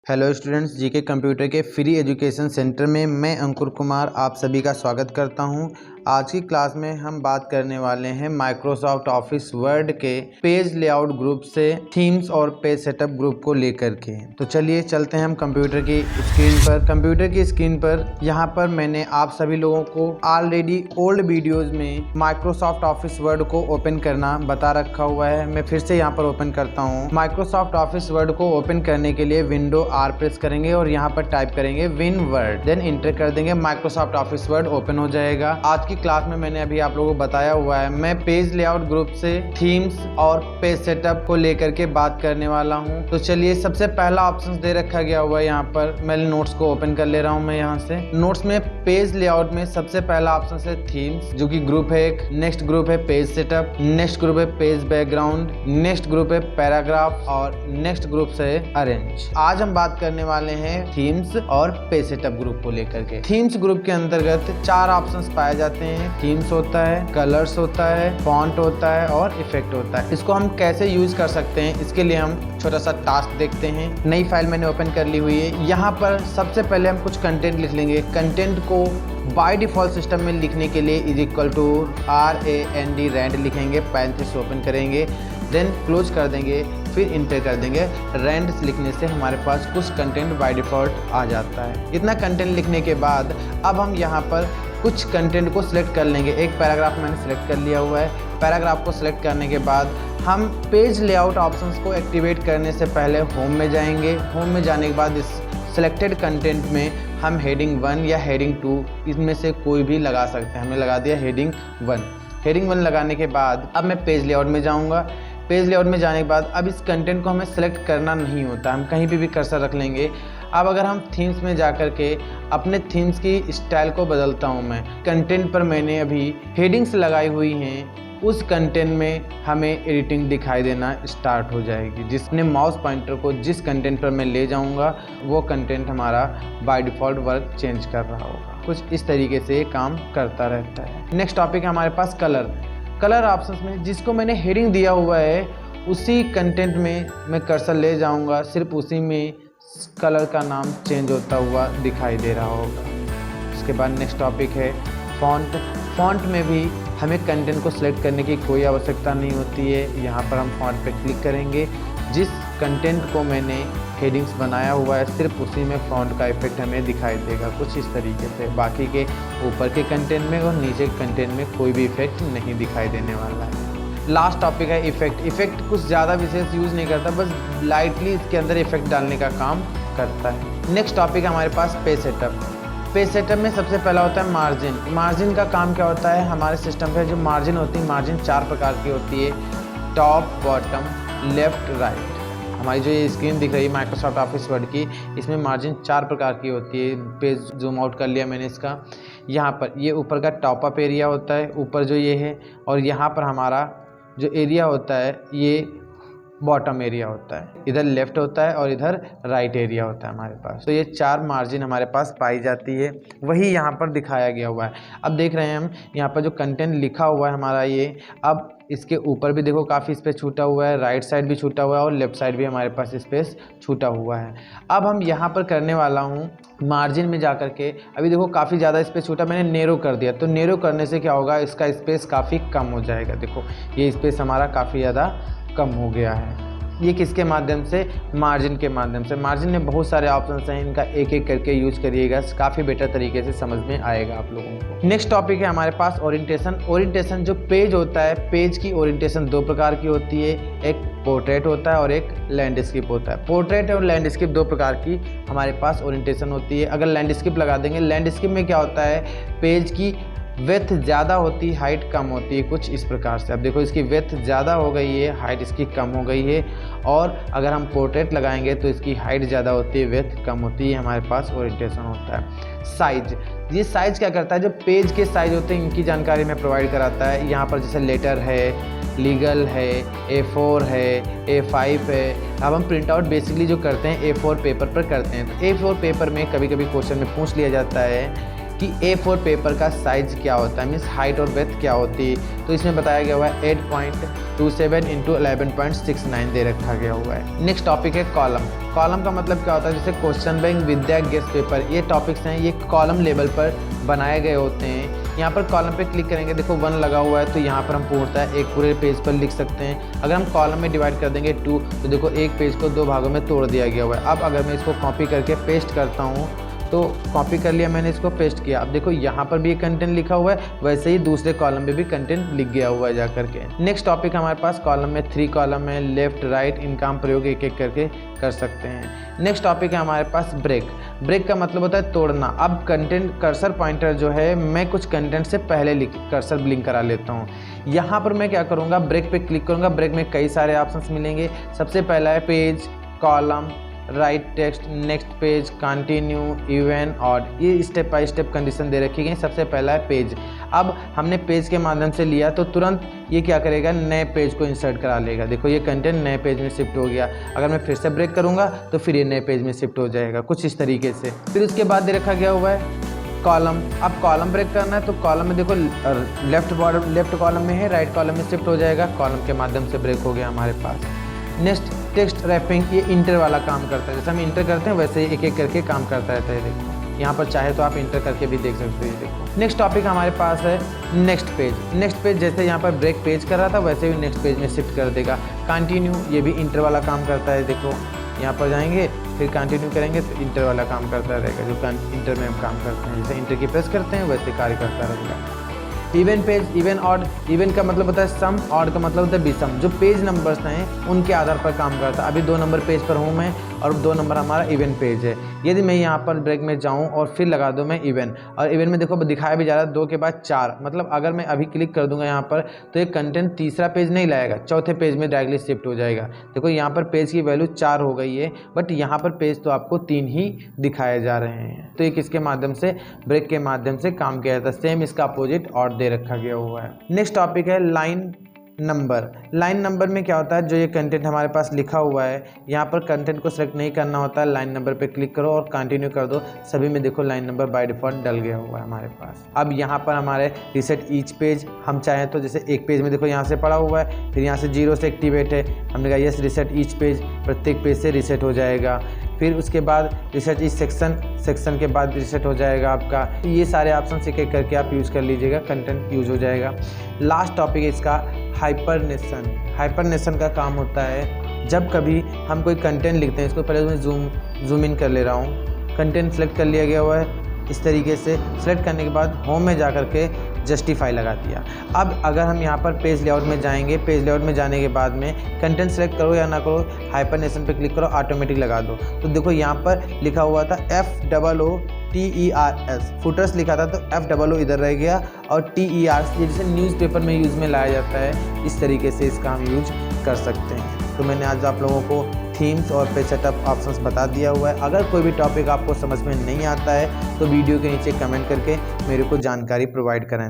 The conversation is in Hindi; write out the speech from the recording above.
हेलो स्टूडेंट्स, जीके कंप्यूटर के फ्री एजुकेशन सेंटर में मैं अंकुर कुमार आप सभी का स्वागत करता हूं। आज की क्लास में हम बात करने वाले हैं माइक्रोसॉफ्ट ऑफिस वर्ड के पेज लेआउट ग्रुप से थीम्स और पेज सेटअप ग्रुप को लेकर के। तो चलिए चलते हैं हम कंप्यूटर की स्क्रीन पर। कंप्यूटर की स्क्रीन पर यहाँ पर मैंने आप सभी लोगों को ऑलरेडी ओल्ड वीडियोज में माइक्रोसॉफ्ट ऑफिस वर्ड को ओपन करना बता रखा हुआ है। मैं फिर से यहाँ पर ओपन करता हूँ। माइक्रोसॉफ्ट ऑफिस वर्ड को ओपन करने के लिए विंडो आर प्रेस करेंगे और यहाँ पर टाइप करेंगे विन वर्ड, देन इंटर कर देंगे। माइक्रोसॉफ्ट ऑफिस वर्ड ओपन हो जाएगा। आज की क्लास में मैंने अभी आप लोगों को बताया हुआ है, मैं पेज लेआउट ग्रुप से थीम्स और पेज सेटअप को लेकर के बात करने वाला हूँ। तो चलिए, सबसे पहला ऑप्शन दे रखा गया हुआ है यहाँ पर। मैं नोट्स को ओपन कर ले रहा हूँ। मैं यहाँ से नोट्स में पेज लेआउट में सबसे पहला ऑप्शन है थीम्स, जो कि ग्रुप है एक। नेक्स्ट ग्रुप है पेज सेटअप, नेक्स्ट ग्रुप है पेज बैकग्राउंड, नेक्स्ट ग्रुप है पैराग्राफ और नेक्स्ट ग्रुप से अरेंज। आज हम बात करने वाले हैं थीम्स और पेज सेटअप ग्रुप को लेकर के। थीम्स ग्रुप के अंतर्गत 4 ऑप्शंस पाए जाते हैं। थीम्स होता है, कलर्स होता है, फॉन्ट होता है और इफेक्ट होता है। इसको हम कैसे यूज कर सकते हैं, इसके लिए हम छोटा सा टास्क देखते हैं। नई फाइल मैंने ओपन कर ली हुई है। यहाँ पर सबसे पहले हम कुछ कंटेंट लिख लेंगे। कंटेंट को बाय डिफॉल्ट सिस्टम में लिखने के लिए इज इक्वल टू RAND लिखेंगे, पैरेंथेसिस ओपन करेंगे, देन क्लोज कर देंगे, फिर इंटर कर देंगे। रैंड लिखने से हमारे पास कुछ कंटेंट बाय डिफ़ॉल्ट आ जाता है। इतना कंटेंट लिखने के बाद अब हम यहाँ पर कुछ कंटेंट को सिलेक्ट कर लेंगे। एक पैराग्राफ मैंने सिलेक्ट कर लिया हुआ है। पैराग्राफ को सिलेक्ट करने के बाद हम पेज लेआउट ऑप्शंस को एक्टिवेट करने से पहले होम में जाएंगे। होम में जाने के बाद इस सिलेक्टेड कंटेंट में हम हेडिंग 1 या हेडिंग 2 इसमें से कोई भी लगा सकते हैं। हमने लगा दिया हेडिंग 1। हेडिंग 1 लगाने के बाद अब मैं पेज लेआउट में जाऊँगा। पेज लेआउट में जाने के बाद अब इस कंटेंट को हमें सेलेक्ट करना नहीं होता, हम कहीं भी कर्सर रख लेंगे। अब अगर हम थीम्स में जा कर के अपने थीम्स की स्टाइल को बदलता हूं मैं, कंटेंट पर मैंने अभी हेडिंग्स लगाई हुई हैं, उस कंटेंट में हमें एडिटिंग दिखाई देना स्टार्ट हो जाएगी। जिसने माउस पॉइंटर को जिस कंटेंट पर मैं ले जाऊंगा वो कंटेंट हमारा बाय डिफ़ॉल्ट वर्क चेंज कर रहा होगा। कुछ इस तरीके से ये काम करता रहता है। नेक्स्ट टॉपिक है हमारे पास कलर। कलर ऑप्शंस में जिसको मैंने हेडिंग दिया हुआ है उसी कंटेंट में मैं कर्सर ले जाऊंगा, सिर्फ उसी में कलर का नाम चेंज होता हुआ दिखाई दे रहा होगा। उसके बाद नेक्स्ट टॉपिक है फॉन्ट। फॉन्ट में भी हमें कंटेंट को सिलेक्ट करने की कोई आवश्यकता नहीं होती है। यहाँ पर हम फॉन्ट पे क्लिक करेंगे। जिस कंटेंट को मैंने हेडिंग्स बनाया हुआ है सिर्फ उसी में फॉन्ट का इफेक्ट हमें दिखाई देगा, कुछ इस तरीके से। बाकी के ऊपर के कंटेंट में और नीचे के कंटेंट में कोई भी इफेक्ट नहीं दिखाई देने वाला है। लास्ट टॉपिक है इफेक्ट। इफेक्ट कुछ ज़्यादा विशेष यूज़ नहीं करता, बस लाइटली इसके अंदर इफेक्ट डालने का काम करता है। नेक्स्ट टॉपिक है हमारे पास पेज सेटअप। पेज सेटअप में सबसे पहला होता है मार्जिन। मार्जिन का काम क्या होता है, हमारे सिस्टम पे जो मार्जिन होती है, मार्जिन 4 प्रकार की होती है, टॉप, बॉटम, लेफ्ट, राइट। हमारी जो ये स्क्रीन दिख रही है माइक्रोसॉफ्ट ऑफिस वर्ड की, इसमें मार्जिन 4 प्रकार की होती है। पेज जूम आउट कर लिया मैंने इसका। यहाँ पर ये ऊपर का टॉप अप एरिया होता है, ऊपर जो ये है, और यहाँ पर हमारा जो एरिया होता है ये बॉटम एरिया होता है। इधर लेफ्ट होता है और इधर राइट एरिया होता है हमारे पास। तो ये 4 मार्जिन हमारे पास पाई जाती है, वही यहाँ पर दिखाया गया हुआ है। अब देख रहे हैं हम यहाँ पर जो कंटेंट लिखा हुआ है हमारा ये, अब इसके ऊपर भी देखो काफ़ी स्पेस छूटा हुआ है, राइट साइड भी छूटा हुआ है और लेफ्ट साइड भी हमारे पास स्पेस छूटा हुआ है। अब हम यहाँ पर करने वाला हूँ मार्जिन में जा कर के, अभी देखो काफ़ी ज़्यादा स्पेस छूटा, मैंने नेरो कर दिया। तो नेरो करने से क्या होगा, इसका स्पेस काफ़ी कम हो जाएगा। देखो ये स्पेस हमारा काफ़ी ज़्यादा कम हो गया है। ये किसके माध्यम से, मार्जिन के माध्यम से। मार्जिन में बहुत सारे ऑप्शंस हैं, इनका एक एक करके यूज करिएगा, काफ़ी बेटर तरीके से समझ में आएगा आप लोगों को। नेक्स्ट टॉपिक है हमारे पास ओरिएंटेशन। ओरिएंटेशन जो पेज होता है, पेज की ओरिएंटेशन 2 प्रकार की होती है, एक पोर्ट्रेट होता है और एक लैंडस्केप होता है। पोर्ट्रेट और लैंडस्केप 2 प्रकार की हमारे पास ओरिएंटेशन होती है। अगर लैंडस्केप लगा देंगे, लैंडस्केप में क्या होता है, पेज की विड्थ ज़्यादा होती है, हाइट कम होती है, कुछ इस प्रकार से। अब देखो इसकी विड्थ ज़्यादा हो गई है, हाइट इसकी कम हो गई है। और अगर हम पोर्ट्रेट लगाएंगे तो इसकी हाइट ज़्यादा होती है, विड्थ कम होती है। हमारे पास ओरिएंटेशन होता है। साइज, ये साइज क्या करता है, जो पेज के साइज होते हैं इनकी जानकारी में प्रोवाइड कराता है। यहाँ पर जैसे लेटर है, लीगल है, A4 है, A5 है। अब हम प्रिंट आउट बेसिकली जो करते हैं A4 पेपर पर करते हैं। तो A4 पेपर में कभी कभी क्वेश्चन में पूछ लिया जाता है कि A4 पेपर का साइज़ क्या होता है, मीन्स हाइट और ब्रेथ क्या होती है। तो इसमें बताया गया हुआ है 8.27 इंटू 11.69 दे रखा गया हुआ है। नेक्स्ट टॉपिक है कॉलम। कॉलम का मतलब क्या होता है, जैसे क्वेश्चन बैंक, विद्या, गेस्ट पेपर, ये टॉपिक्स हैं, ये कॉलम लेवल पर बनाए गए होते हैं। यहाँ पर कॉलम पे क्लिक करेंगे, देखो 1 लगा हुआ है, तो यहाँ पर हम पूर्णतः एक पूरे पेज पर लिख सकते हैं। अगर हम कॉलम में डिवाइड कर देंगे 2, तो देखो एक पेज को 2 भागों में तोड़ दिया गया हुआ है। अब अगर मैं इसको कॉपी करके पेस्ट करता हूँ, तो कॉपी कर लिया मैंने, इसको पेस्ट किया। अब देखो यहाँ पर भी कंटेंट लिखा हुआ है, वैसे ही दूसरे कॉलम पे भी कंटेंट लिख गया हुआ है जा करके। नेक्स्ट टॉपिक हमारे पास कॉलम में 3 कॉलम है, लेफ्ट राइट, इनका हम प्रयोग एक एक करके कर सकते हैं। नेक्स्ट टॉपिक है हमारे पास ब्रेक। ब्रेक का मतलब होता है तोड़ना। अब कंटेंट कर्सर पॉइंटर जो है, मैं कुछ कंटेंट से पहले कर्सर ब्लिंक करा लेता हूँ। यहाँ पर मैं क्या करूँगा, ब्रेक पे क्लिक करूँगा। ब्रेक में कई सारे ऑप्शंस मिलेंगे। सबसे पहला है page, column, right text, next page, continue, even, odd, ये स्टेप बाय स्टेप कंडीशन दे रखी गई। सबसे पहला है पेज। अब हमने पेज के माध्यम से लिया तो तुरंत ये क्या करेगा, नए पेज को इंसर्ट करा लेगा। देखो ये कंटेंट नए पेज में शिफ्ट हो गया। अगर मैं फिर से ब्रेक करूँगा तो फिर ये नए पेज में शिफ्ट हो जाएगा, कुछ इस तरीके से। फिर उसके बाद दे रखा गया हुआ है कॉलम। अब कॉलम ब्रेक करना है तो कॉलम में देखो लेफ्ट कॉलम में है, राइट कॉलम में शिफ्ट हो जाएगा। कॉलम के माध्यम से ब्रेक हो गया हमारे पास। नेक्स्ट टेक्स्ट रैपिंग, ये इंटर वाला काम करता है। जैसे हम इंटर करते हैं वैसे ही एक एक करके काम करता रहता है। देखो यहाँ पर चाहे तो आप इंटर करके भी देख सकते हो। देखो नेक्स्ट टॉपिक हमारे पास है नेक्स्ट पेज। नेक्स्ट पेज जैसे यहाँ पर ब्रेक पेज कर रहा था वैसे ही नेक्स्ट पेज में शिफ्ट कर देगा। कंटिन्यू, ये भी इंटर वाला काम करता है। देखो यहाँ पर जाएंगे फिर कंटिन्यू करेंगे तो इंटर वाला काम करता रहेगा, जो इंटर में हम काम करते हैं। जैसे इंटर की प्रेस करते हैं वैसे कार्य करता रहेगा। Even page, even odd, even का मतलब होता है सम, ऑड का मतलब होता है विषम। जो पेज नंबर्स हैं उनके आधार पर काम करता है। अभी 2 नंबर पेज पर हूँ मैं और 2 नंबर हमारा इवन पेज है। यदि मैं यहाँ पर ब्रेक में जाऊँ और फिर लगा दूँ मैं इवन, और इवन में देखो दिखाया भी जा रहा है 2 के बाद 4, मतलब अगर मैं अभी क्लिक कर दूंगा यहाँ पर तो ये कंटेंट तीसरा पेज नहीं लाएगा, चौथे पेज में डायरेक्टली शिफ्ट हो जाएगा। देखो यहाँ पर पेज की वैल्यू 4 हो गई है, बट यहाँ पर पेज तो आपको 3 ही दिखाए जा रहे हैं। तो ये किसके माध्यम से, ब्रेक के माध्यम से काम किया जाता है। सेम इसका अपोजिट ऑड दे रखा गया हुआ है। नेक्स्ट टॉपिक है लाइन नंबर। लाइन नंबर में क्या होता है, जो ये कंटेंट हमारे पास लिखा हुआ है यहाँ पर कंटेंट को सेलेक्ट नहीं करना होता है। लाइन नंबर पे क्लिक करो और कंटिन्यू कर दो, सभी में देखो लाइन नंबर बाय डिफॉल्ट डल गया हुआ है हमारे पास। अब यहाँ पर हमारे रिसेट ईच पेज, हम चाहें तो जैसे एक पेज में देखो यहाँ से पड़ा हुआ है, फिर यहाँ से 0 से एक्टिवेट है, हमने कहा यस रिसेट ईच पेज, प्रत्येक पेज से रिसेट हो जाएगा। फिर उसके बाद रिसेट ईच सेक्शन के बाद रिसेट हो जाएगा आपका। ये सारे ऑप्शन एक एक करके आप यूज़ कर लीजिएगा, कंटेंट यूज हो जाएगा। लास्ट टॉपिक है इसका हाइपरनेशन। हाइपरनेशन का काम होता है जब कभी हम कोई कंटेंट लिखते हैं, इसको पहले मैं जूम इन कर ले रहा हूँ। कंटेंट सेलेक्ट कर लिया गया हुआ है इस तरीके से। सेलेक्ट करने के बाद होम में जा कर के जस्टिफाई लगा दिया। अब अगर हम यहाँ पर पेज लेआउट में जाएंगे, पेज लेआउट में जाने के बाद में कंटेंट सेलेक्ट करो या ना करो, हाइपरनेशन पे क्लिक करो, ऑटोमेटिक लगा दो। तो देखो यहाँ पर लिखा हुआ था FOOTERS, फुटर्स लिखा था तो FOO इधर रह गया, और TERS ये जैसे न्यूज़पेपर में यूज़ में लाया जाता है, इस तरीके से इसका हम यूज कर सकते हैं। तो मैंने आज आप लोगों को थीम्स और पेज सेटअप ऑप्शंस बता दिया हुआ है। अगर कोई भी टॉपिक आपको समझ में नहीं आता है तो वीडियो के नीचे कमेंट करके मेरे को जानकारी प्रोवाइड करें।